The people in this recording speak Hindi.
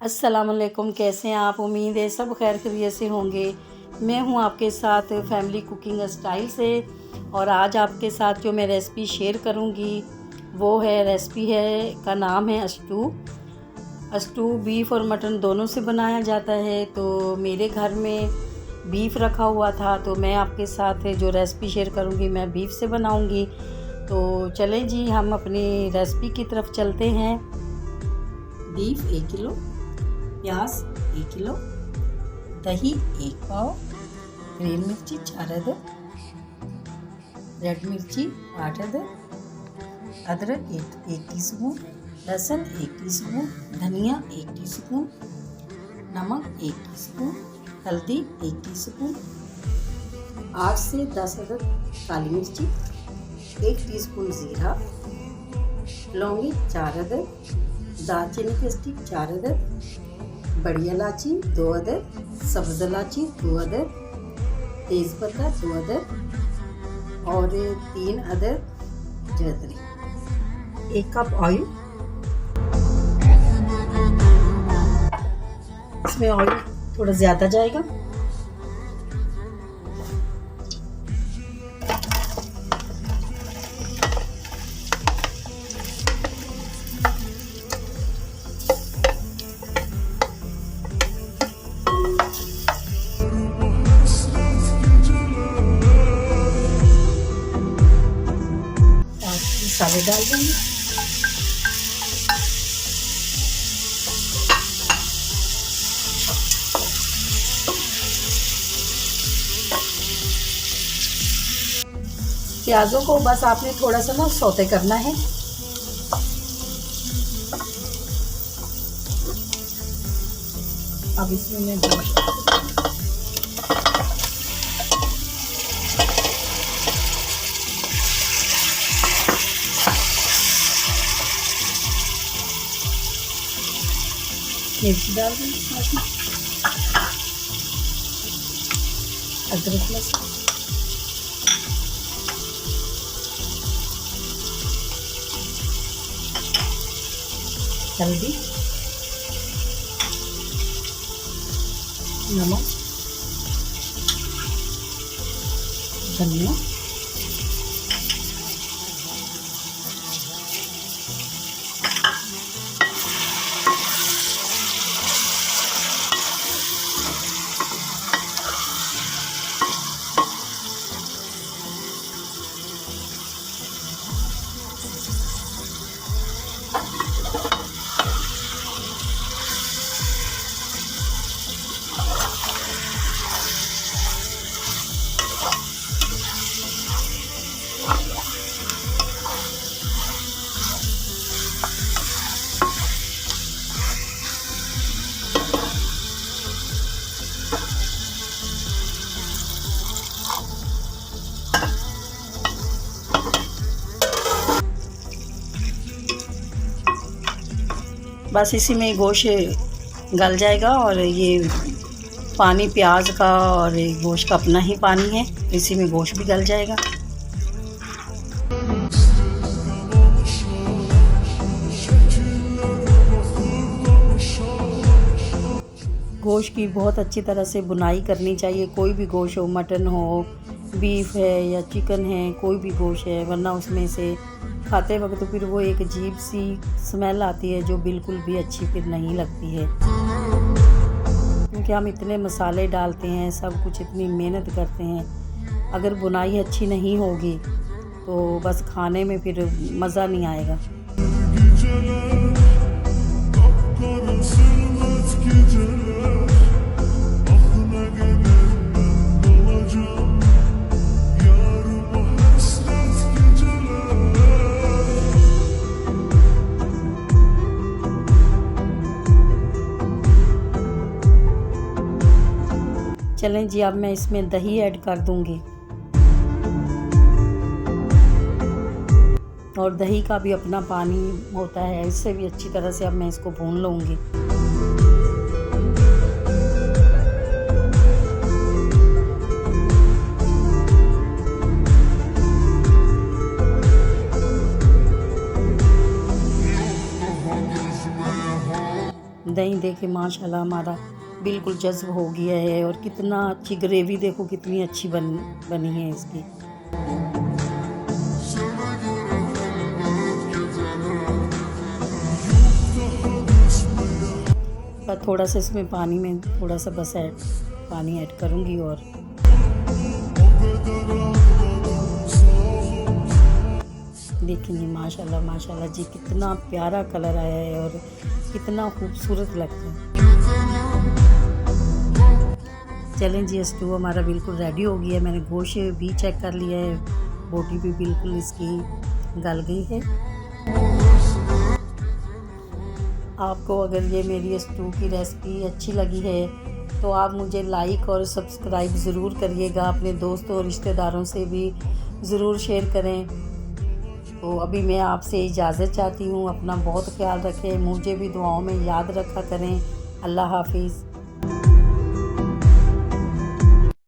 अस्सलामुअलैकुम, कैसे हैं आप। उम्मीद है सब खैर खैरियत से होंगे। मैं हूं आपके साथ फैमिली कुकिंग स्टाइल से और आज आपके साथ जो मैं रेसिपी शेयर करूंगी वो रेसिपी का नाम है अस्टू बीफ और मटन दोनों से बनाया जाता है। तो मेरे घर में बीफ रखा हुआ था तो मैं आपके साथ जो रेसिपी शेयर करूंगी मैं बीफ से बनाऊंगी। तो चलें जी, हम अपनी रेसिपी की तरफ चलते हैं। बीफ 1 किलो, प्याज 1 किलो, दही 1 पाव, ग्रीन मिर्ची 4 अदद, रेड मिर्ची 8 अदद, अदरक 1 टीस्पून, लहसुन 1 टीस्पून, धनिया 1 टीस्पून, नमक 1 टीस्पून, हल्दी 1 टीस्पून, 8 से 10 अदद काली मिर्ची, 1 टीस्पून ज़ीरा, लौंगी 4 अदद, दालचीनी के स्टिक 4 अदद, बड़ी इलायची 2 अदद, सब्ज़ इलायची 2 अदद, तेज़पत्ता 2 अदद और 3 अदद जैतरी, 1 कप ऑयल। इसमें ऑयल थोड़ा ज़्यादा जाएगा। मसाले डाल देंगे। प्याजों को बस आपने थोड़ा सा सौते करना है। अब इसमें मैं मिर्ची डाल देंगे, अदरक लहसुन, हल्दी, नमक, धनिया, बस इसी में गोश्त गल जाएगा और ये पानी प्याज का और गोश्त का अपना ही पानी है, इसी में गोश्त भी गल जाएगा। गोश्त की बहुत अच्छी तरह से बुनाई करनी चाहिए। कोई भी गोश्त हो, मटन हो, बीफ है या चिकन है, कोई भी गोश्त है, वरना उसमें से खाते वक्त फिर वो एक अजीब सी स्मेल आती है जो बिल्कुल भी अच्छी फिर नहीं लगती है। क्योंकि हम इतने मसाले डालते हैं, सब कुछ इतनी मेहनत करते हैं, अगर बुनाई अच्छी नहीं होगी तो बस खाने में फिर मज़ा नहीं आएगा। चलें जी, अब मैं इसमें दही ऐड कर दूंगी और दही का भी अपना पानी होता है, इससे भी अच्छी तरह से अब मैं इसको भून लूँगी। दही कि माशाल्लाह हमारा बिल्कुल जज़्ब हो गया है। और कितना अच्छी ग्रेवी देखो, कितनी अच्छी बनी है इसकी। पर थोड़ा सा इसमें पानी में थोड़ा सा बस पानी ऐड करूँगी। और देखेंगे माशाल्लाह माशाल्लाह जी कितना प्यारा कलर आया है और कितना खूबसूरत लगता है। चलें जी, स्टू हमारा बिल्कुल रेडी हो गया है। मैंने गोश्त भी चेक कर लिया है, बोटी भी बिल्कुल इसकी गल गई है। आपको अगर ये मेरी स्टू की रेसिपी अच्छी लगी है तो आप मुझे लाइक और सब्सक्राइब ज़रूर करिएगा। अपने दोस्तों और रिश्तेदारों से भी ज़रूर शेयर करें। तो अभी मैं आपसे इजाज़त चाहती हूँ। अपना बहुत ख्याल रखें, मुझे भी दुआओं में याद रखा करें। अल्लाह हाफिज़।